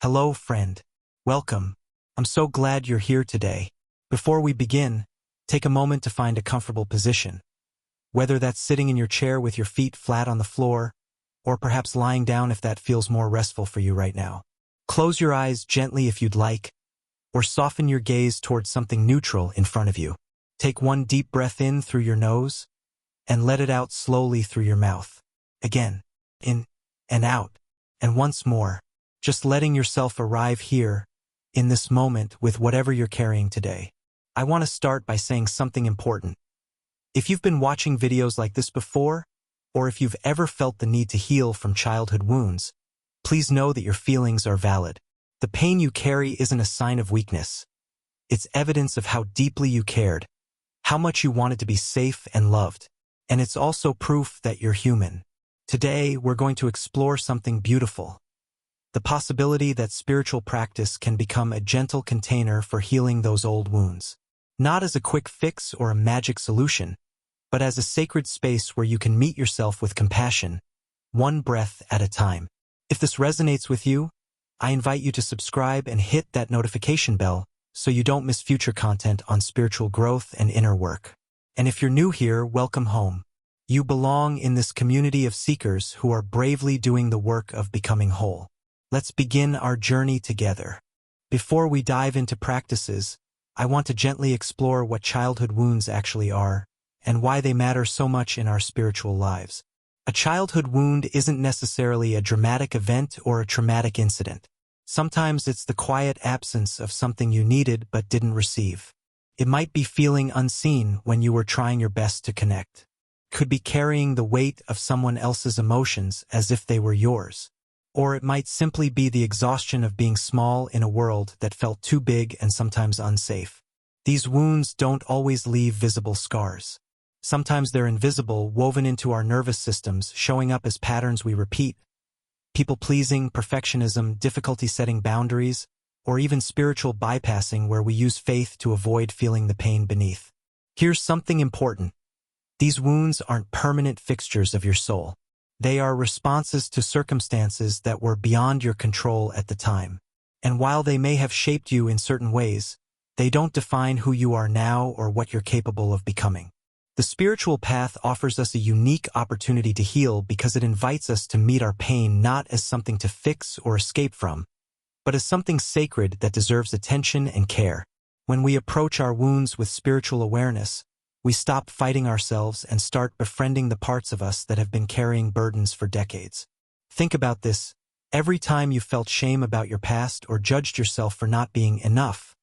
Hello, friend. Welcome. I'm so glad you're here today. Before we begin, take a moment to find a comfortable position. Whether that's sitting in your chair with your feet flat on the floor, or perhaps lying down if that feels more restful for you right now. Close your eyes gently if you'd like, or soften your gaze towards something neutral in front of you. Take one deep breath in through your nose, and let it out slowly through your mouth. Again, in and out, and once more, just letting yourself arrive here, in this moment with whatever you're carrying today. I want to start by saying something important. If you've been watching videos like this before, or if you've ever felt the need to heal from childhood wounds, please know that your feelings are valid. The pain you carry isn't a sign of weakness. It's evidence of how deeply you cared, how much you wanted to be safe and loved. And it's also proof that you're human. Today, we're going to explore something beautiful. The possibility that spiritual practice can become a gentle container for healing those old wounds. Not as a quick fix or a magic solution, but as a sacred space where you can meet yourself with compassion, one breath at a time. If this resonates with you, I invite you to subscribe and hit that notification bell so you don't miss future content on spiritual growth and inner work. And if you're new here, welcome home. You belong in this community of seekers who are bravely doing the work of becoming whole. Let's begin our journey together. Before we dive into practices, I want to gently explore what childhood wounds actually are and why they matter so much in our spiritual lives. A childhood wound isn't necessarily a dramatic event or a traumatic incident. Sometimes it's the quiet absence of something you needed but didn't receive. It might be feeling unseen when you were trying your best to connect. Could be carrying the weight of someone else's emotions as if they were yours. Or it might simply be the exhaustion of being small in a world that felt too big and sometimes unsafe. These wounds don't always leave visible scars. Sometimes they're invisible, woven into our nervous systems, showing up as patterns we repeat. People-pleasing, perfectionism, difficulty setting boundaries, or even spiritual bypassing where we use faith to avoid feeling the pain beneath. Here's something important. These wounds aren't permanent fixtures of your soul. They are responses to circumstances that were beyond your control at the time. And while they may have shaped you in certain ways, they don't define who you are now or what you're capable of becoming. The spiritual path offers us a unique opportunity to heal because it invites us to meet our pain not as something to fix or escape from, but as something sacred that deserves attention and care. When we approach our wounds with spiritual awareness, we stop fighting ourselves and start befriending the parts of us that have been carrying burdens for decades. Think about this. Every time you felt shame about your past or judged yourself for not being enough,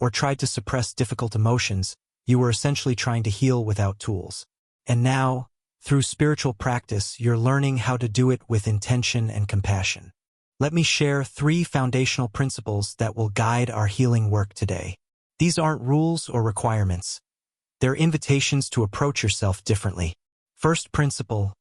or tried to suppress difficult emotions, you were essentially trying to heal without tools. And now, through spiritual practice, you're learning how to do it with intention and compassion. Let me share 3 foundational principles that will guide our healing work today. These aren't rules or requirements. They're invitations to approach yourself differently. First principle,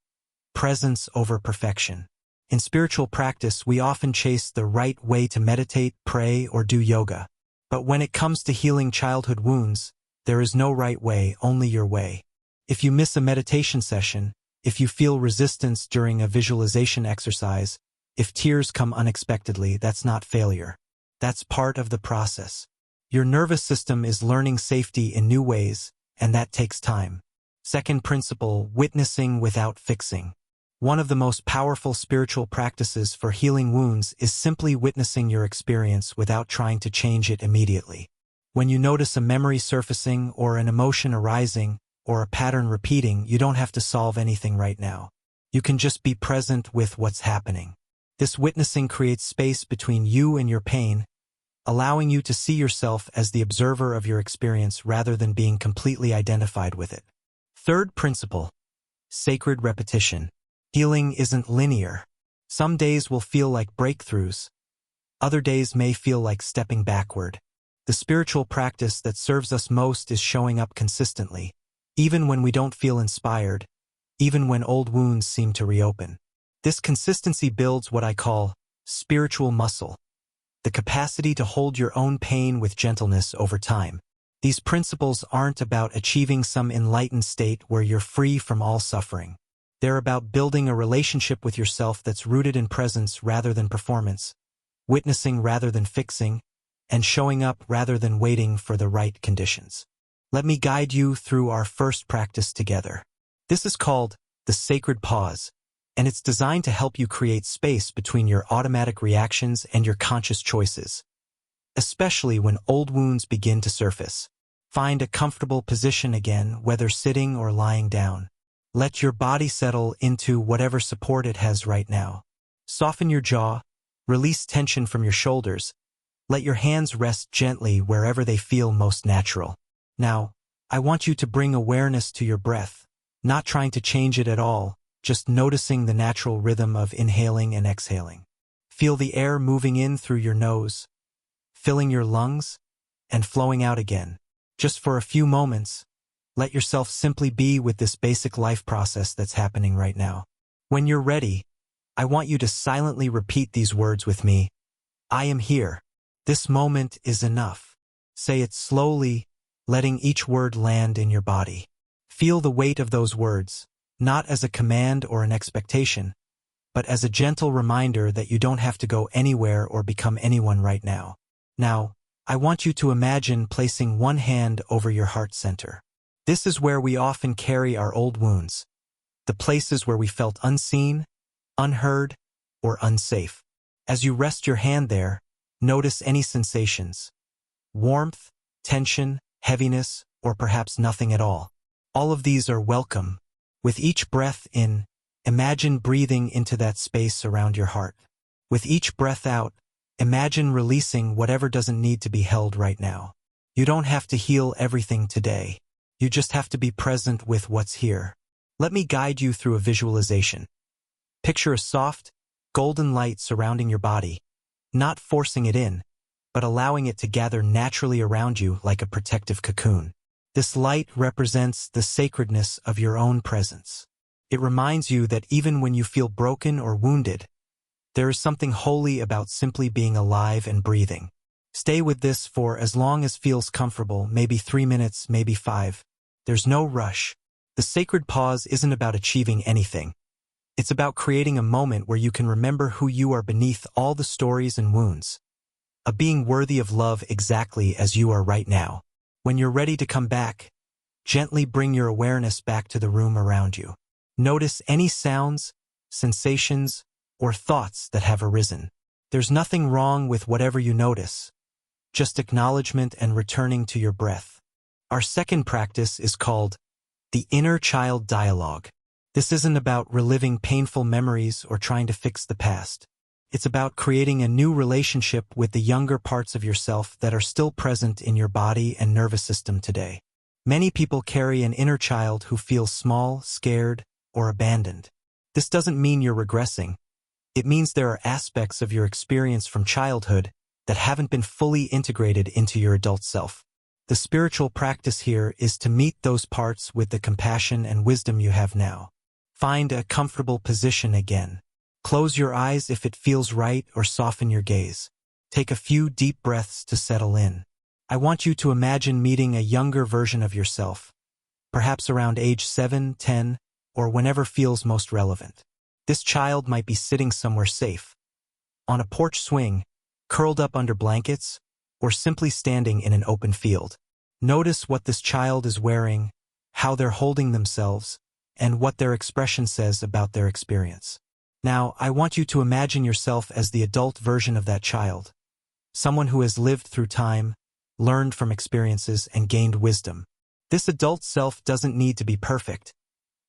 presence over perfection. In spiritual practice, we often chase the right way to meditate, pray, or do yoga. But when it comes to healing childhood wounds, there is no right way, only your way. If you miss a meditation session, if you feel resistance during a visualization exercise, if tears come unexpectedly, that's not failure. That's part of the process. Your nervous system is learning safety in new ways, and that takes time. Second principle, witnessing without fixing. One of the most powerful spiritual practices for healing wounds is simply witnessing your experience without trying to change it immediately. When you notice a memory surfacing or an emotion arising or a pattern repeating, you don't have to solve anything right now. You can just be present with what's happening. This witnessing creates space between you and your pain, allowing you to see yourself as the observer of your experience rather than being completely identified with it. Third principle, sacred repetition. Healing isn't linear. Some days will feel like breakthroughs. Other days may feel like stepping backward. The spiritual practice that serves us most is showing up consistently, even when we don't feel inspired, even when old wounds seem to reopen. This consistency builds what I call spiritual muscle, the capacity to hold your own pain with gentleness over time. These principles aren't about achieving some enlightened state where you're free from all suffering. They're about building a relationship with yourself that's rooted in presence rather than performance, witnessing rather than fixing, and showing up rather than waiting for the right conditions. Let me guide you through our first practice together. This is called the sacred pause, and it's designed to help you create space between your automatic reactions and your conscious choices, especially when old wounds begin to surface. Find a comfortable position again, whether sitting or lying down. Let your body settle into whatever support it has right now. Soften your jaw, release tension from your shoulders. Let your hands rest gently wherever they feel most natural. Now, I want you to bring awareness to your breath, not trying to change it at all, just noticing the natural rhythm of inhaling and exhaling. Feel the air moving in through your nose, filling your lungs, and flowing out again. Just for a few moments, let yourself simply be with this basic life process that's happening right now. When you're ready, I want you to silently repeat these words with me. I am here. This moment is enough. Say it slowly, letting each word land in your body. Feel the weight of those words, not as a command or an expectation, but as a gentle reminder that you don't have to go anywhere or become anyone right now. Now, I want you to imagine placing one hand over your heart center. This is where we often carry our old wounds, the places where we felt unseen, unheard, or unsafe. As you rest your hand there, notice any sensations: warmth, tension, heaviness, or perhaps nothing at all. All of these are welcome. With each breath in, imagine breathing into that space around your heart. With each breath out, imagine releasing whatever doesn't need to be held right now. You don't have to heal everything today. You just have to be present with what's here. Let me guide you through a visualization. Picture a soft, golden light surrounding your body, not forcing it in, but allowing it to gather naturally around you like a protective cocoon. This light represents the sacredness of your own presence. It reminds you that even when you feel broken or wounded, there is something holy about simply being alive and breathing. Stay with this for as long as feels comfortable, maybe 3 minutes, maybe 5. There's no rush. The sacred pause isn't about achieving anything. It's about creating a moment where you can remember who you are beneath all the stories and wounds. A being worthy of love exactly as you are right now. When you're ready to come back, gently bring your awareness back to the room around you. Notice any sounds, sensations, or thoughts that have arisen. There's nothing wrong with whatever you notice, just acknowledgement and returning to your breath. Our second practice is called the inner child dialogue. This isn't about reliving painful memories or trying to fix the past. It's about creating a new relationship with the younger parts of yourself that are still present in your body and nervous system today. Many people carry an inner child who feels small, scared, or abandoned. This doesn't mean you're regressing. It means there are aspects of your experience from childhood that haven't been fully integrated into your adult self. The spiritual practice here is to meet those parts with the compassion and wisdom you have now. Find a comfortable position again. Close your eyes if it feels right, or soften your gaze. Take a few deep breaths to settle in. I want you to imagine meeting a younger version of yourself, perhaps around age 7, 10, or whenever feels most relevant. This child might be sitting somewhere safe, on a porch swing, curled up under blankets, or simply standing in an open field. Notice what this child is wearing, how they're holding themselves, and what their expression says about their experience. Now, I want you to imagine yourself as the adult version of that child, someone who has lived through time, learned from experiences, and gained wisdom. This adult self doesn't need to be perfect.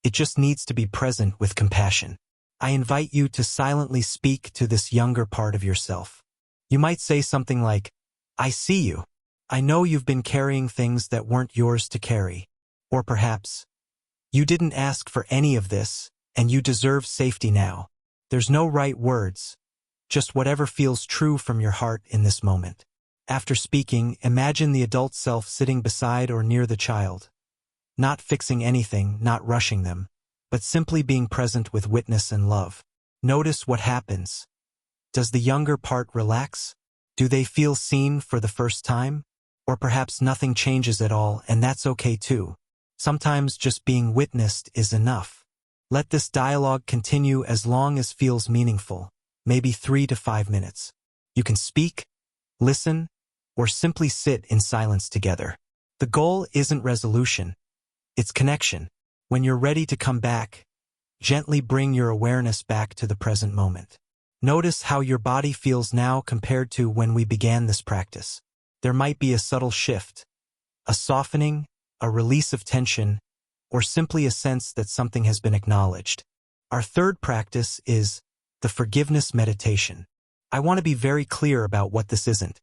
It just needs to be present with compassion. I invite you to silently speak to this younger part of yourself. You might say something like, "I see you. I know you've been carrying things that weren't yours to carry." Or perhaps, "You didn't ask for any of this, and you deserve safety now." There's no right words, just whatever feels true from your heart in this moment. After speaking, imagine the adult self sitting beside or near the child, not fixing anything, not rushing them, but simply being present with witness and love. Notice what happens. Does the younger part relax? Do they feel seen for the first time? Or perhaps nothing changes at all, and that's okay too. Sometimes just being witnessed is enough. Let this dialogue continue as long as feels meaningful, maybe 3 to 5 minutes. You can speak, listen, or simply sit in silence together. The goal isn't resolution, it's connection. When you're ready to come back, gently bring your awareness back to the present moment. Notice how your body feels now compared to when we began this practice. There might be a subtle shift, a softening, a release of tension, or simply a sense that something has been acknowledged. Our third practice is the forgiveness meditation. I want to be very clear about what this isn't.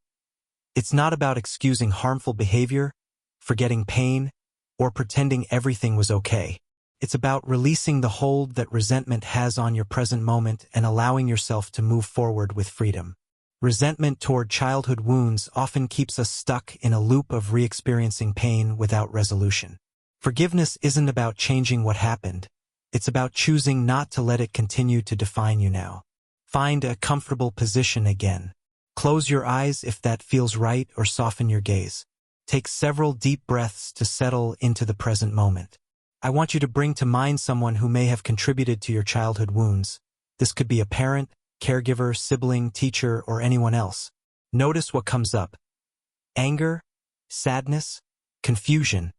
It's not about excusing harmful behavior, forgetting pain, or pretending everything was okay. It's about releasing the hold that resentment has on your present moment and allowing yourself to move forward with freedom. Resentment toward childhood wounds often keeps us stuck in a loop of re-experiencing pain without resolution. Forgiveness isn't about changing what happened. It's about choosing not to let it continue to define you now. Find a comfortable position again. Close your eyes if that feels right, or soften your gaze. Take several deep breaths to settle into the present moment. I want you to bring to mind someone who may have contributed to your childhood wounds. This could be a parent, caregiver, sibling, teacher, or anyone else. Notice what comes up. Anger, sadness, confusion,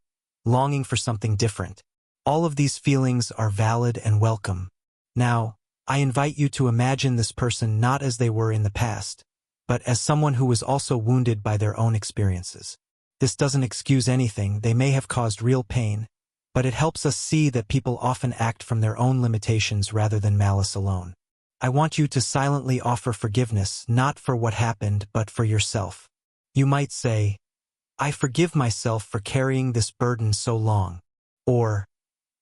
longing for something different. All of these feelings are valid and welcome. Now, I invite you to imagine this person not as they were in the past, but as someone who was also wounded by their own experiences. This doesn't excuse anything. They may have caused real pain, but it helps us see that people often act from their own limitations rather than malice alone. I want you to silently offer forgiveness, not for what happened, but for yourself. You might say, I forgive myself for carrying this burden so long. Or,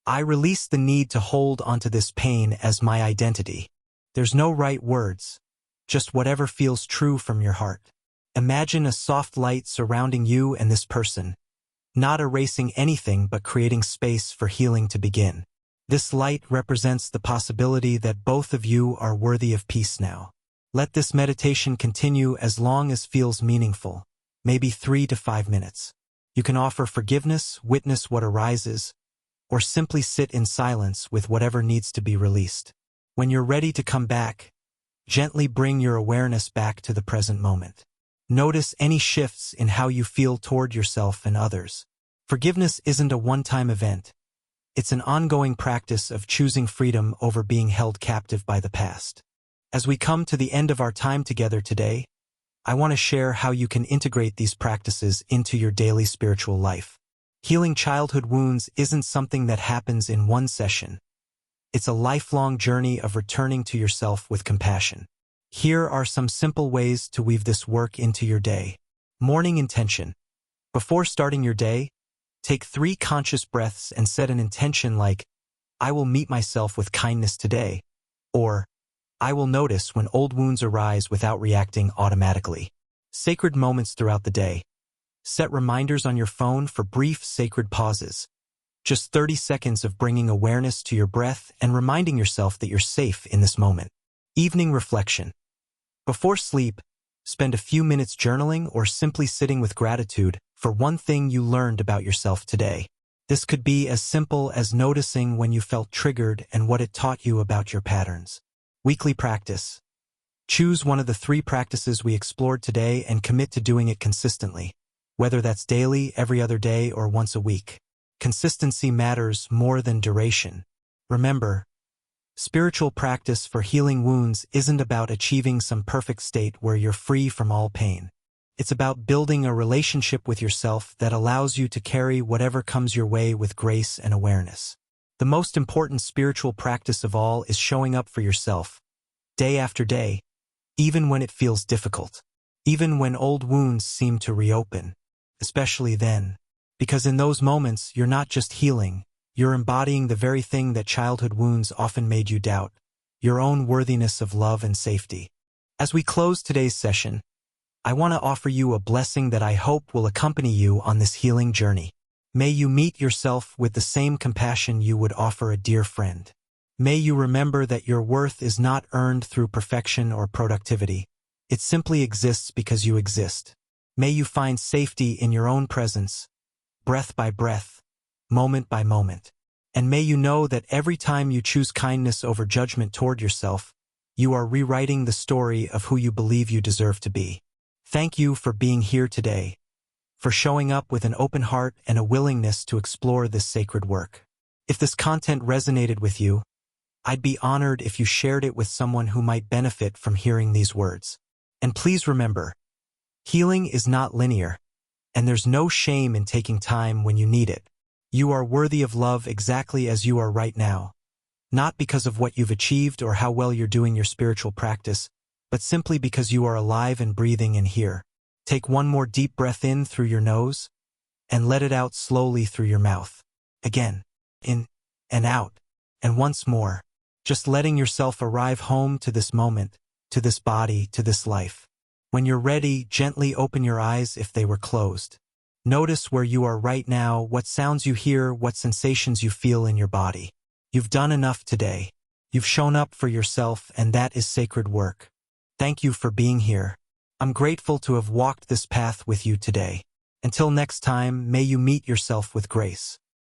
I release the need to hold onto this pain as my identity. There's no right words, just whatever feels true from your heart. Imagine a soft light surrounding you and this person, not erasing anything but creating space for healing to begin. This light represents the possibility that both of you are worthy of peace now. Let this meditation continue as long as feels meaningful, maybe 3 to 5 minutes. You can offer forgiveness, witness what arises, or simply sit in silence with whatever needs to be released. When you're ready to come back, gently bring your awareness back to the present moment. Notice any shifts in how you feel toward yourself and others. Forgiveness isn't a one-time event. It's an ongoing practice of choosing freedom over being held captive by the past. As we come to the end of our time together today, I want to share how you can integrate these practices into your daily spiritual life. Healing childhood wounds isn't something that happens in one session. It's a lifelong journey of returning to yourself with compassion. Here are some simple ways to weave this work into your day. Morning intention. Before starting your day, take 3 conscious breaths and set an intention like, I will meet myself with kindness today, or I will notice when old wounds arise without reacting automatically. Sacred moments throughout the day. Set reminders on your phone for brief sacred pauses. Just 30 seconds of bringing awareness to your breath and reminding yourself that you're safe in this moment. Evening reflection. Before sleep, spend a few minutes journaling or simply sitting with gratitude for one thing you learned about yourself today. This could be as simple as noticing when you felt triggered and what it taught you about your patterns. Weekly practice. Choose one of the 3 practices we explored today and commit to doing it consistently, whether that's daily, every other day, or once a week. Consistency matters more than duration. Remember, spiritual practice for healing wounds isn't about achieving some perfect state where you're free from all pain. It's about building a relationship with yourself that allows you to carry whatever comes your way with grace and awareness. The most important spiritual practice of all is showing up for yourself, day after day, even when it feels difficult, even when old wounds seem to reopen, especially then, because in those moments you're not just healing, you're embodying the very thing that childhood wounds often made you doubt, your own worthiness of love and safety. As we close today's session, I want to offer you a blessing that I hope will accompany you on this healing journey. May you meet yourself with the same compassion you would offer a dear friend. May you remember that your worth is not earned through perfection or productivity. It simply exists because you exist. May you find safety in your own presence, breath by breath, moment by moment. And may you know that every time you choose kindness over judgment toward yourself, You are rewriting the story of who you believe you deserve to be. Thank you for being here today, for showing up with an open heart and a willingness to explore this sacred work. If this content resonated with you, I'd be honored if you shared it with someone who might benefit from hearing these words. And please remember, healing is not linear, and there's no shame in taking time when you need it. You are worthy of love exactly as you are right now, not because of what you've achieved or how well you're doing your spiritual practice, but simply because you are alive and breathing and here. Take one more deep breath in through your nose, and let it out slowly through your mouth. Again, in and out, and once more, just letting yourself arrive home to this moment, to this body, to this life. When you're ready, gently open your eyes if they were closed. Notice where you are right now, what sounds you hear, what sensations you feel in your body. You've done enough today. You've shown up for yourself, and that is sacred work. Thank you for being here. I'm grateful to have walked this path with you today. Until next time, may you meet yourself with grace.